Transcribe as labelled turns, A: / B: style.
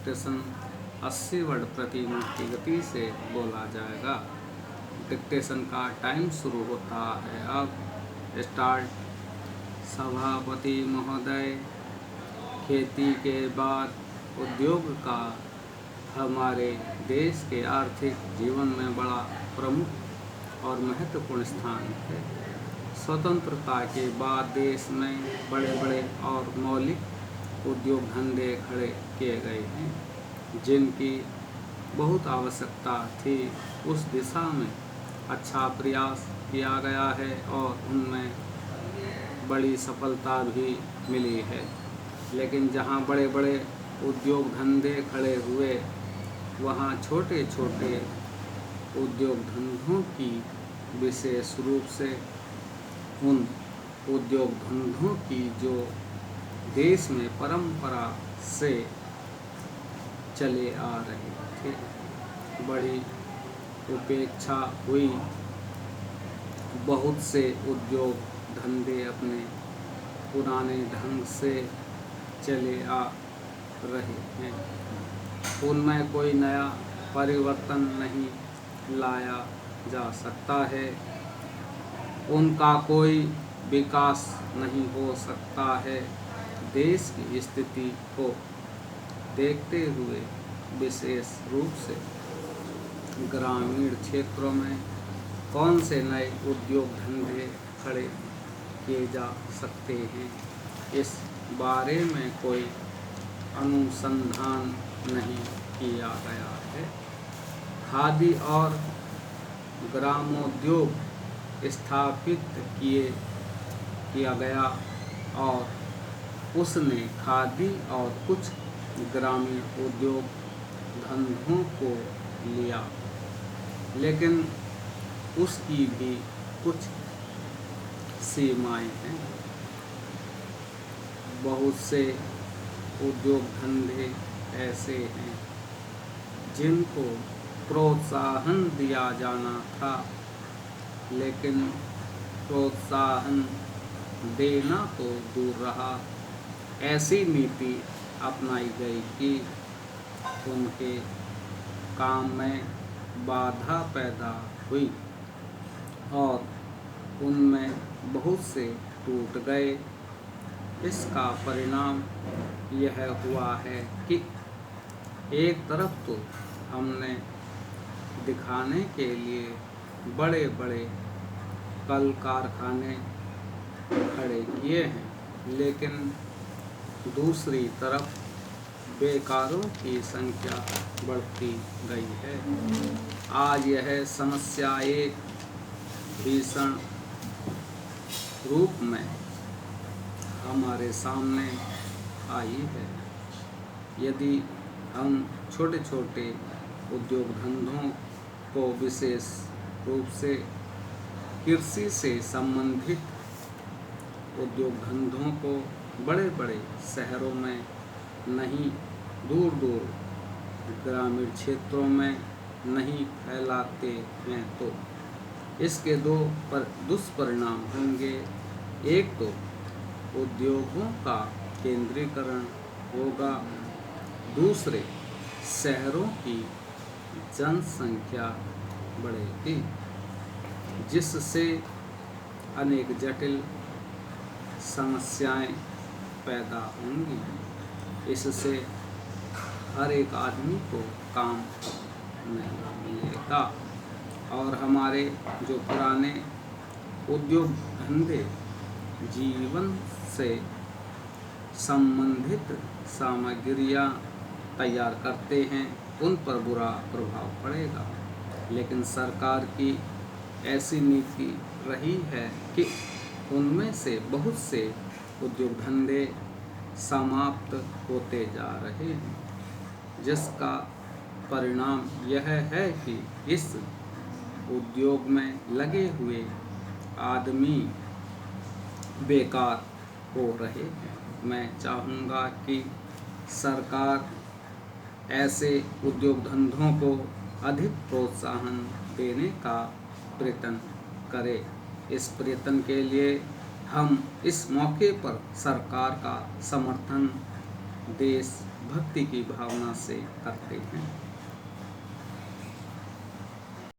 A: Dictation 80 word प्रति minute की गति से बोला जाएगा। डिक्टेशन का टाइम शुरू होता है अब। स्टार्ट। सभापति महोदय, खेती के बाद उद्योग का हमारे देश के आर्थिक जीवन में बड़ा प्रमुख और महत्वपूर्ण स्थान है। स्वतंत्रता के बाद देश में बड़े बड़े और मौलिक उद्योग धंधे खड़े किए गए हैं, जिनकी बहुत आवश्यकता थी। उस दिशा में अच्छा प्रयास किया गया है और उनमें बड़ी सफलता भी मिली है। लेकिन जहाँ बड़े बड़े उद्योग धंधे खड़े हुए, वहाँ छोटे छोटे उद्योग धंधों की विशेष रूप से उन उद्योग धंधों की जो देश में परंपरा से चले आ रहे थे, बड़ी उपेक्षा हुई। बहुत से उद्योग धंधे अपने पुराने ढंग से चले आ रहे हैं, उनमें कोई नया परिवर्तन नहीं लाया जा सकता है, उनका कोई विकास नहीं हो सकता है। देश की स्थिति को देखते हुए विशेष रूप से ग्रामीण क्षेत्रों में कौन से नए उद्योग धंधे खड़े किए जा सकते हैं, इस बारे में कोई अनुसंधान नहीं किया गया है। खादी और ग्रामोद्योग स्थापित किया गया और उसने खादी और कुछ ग्रामीण उद्योग धंधों को लिया, लेकिन उसकी भी कुछ सीमाएं हैं। बहुत से उद्योग धंधे ऐसे हैं जिनको प्रोत्साहन दिया जाना था, लेकिन प्रोत्साहन देना तो दूर रहा, ऐसी नीति अपनाई गई कि उनके काम में बाधा पैदा हुई और उनमें बहुत से टूट गए। इसका परिणाम यह हुआ है कि एक तरफ तो हमने दिखाने के लिए बड़े बड़े कल कारखाने खड़े किए हैं, लेकिन दूसरी तरफ बेकारों की संख्या बढ़ती गई है। आज यह समस्या एक भीषण रूप में हमारे सामने आई है। यदि हम छोटे छोटे उद्योग धंधों को, विशेष रूप से कृषि से संबंधित उद्योग धंधों को बड़े बड़े शहरों में नहीं, दूर दूर ग्रामीण क्षेत्रों में नहीं फैलाते हैं, तो इसके दो दुष्परिणाम होंगे। एक तो उद्योगों का केंद्रीकरण होगा, दूसरे शहरों की जनसंख्या बढ़ेगी, जिससे अनेक जटिल समस्याएं पैदा होंगी। इससे हर एक आदमी को काम नहीं मिलेगा और हमारे जो पुराने उद्योग धंधे जीवन से संबंधित सामग्रियां तैयार करते हैं, उन पर बुरा प्रभाव पड़ेगा। लेकिन सरकार की ऐसी नीति रही है कि उनमें से बहुत से उद्योग धंधे समाप्त होते जा रहे हैं, जिसका परिणाम यह है कि इस उद्योग में लगे हुए आदमी बेकार हो रहे हैं। मैं चाहूँगा कि सरकार ऐसे उद्योग धंधों को अधिक प्रोत्साहन देने का प्रयत्न करे। इस प्रयत्न के लिए हम इस मौके पर सरकार का समर्थन देश भक्ति की भावना से करते हैं।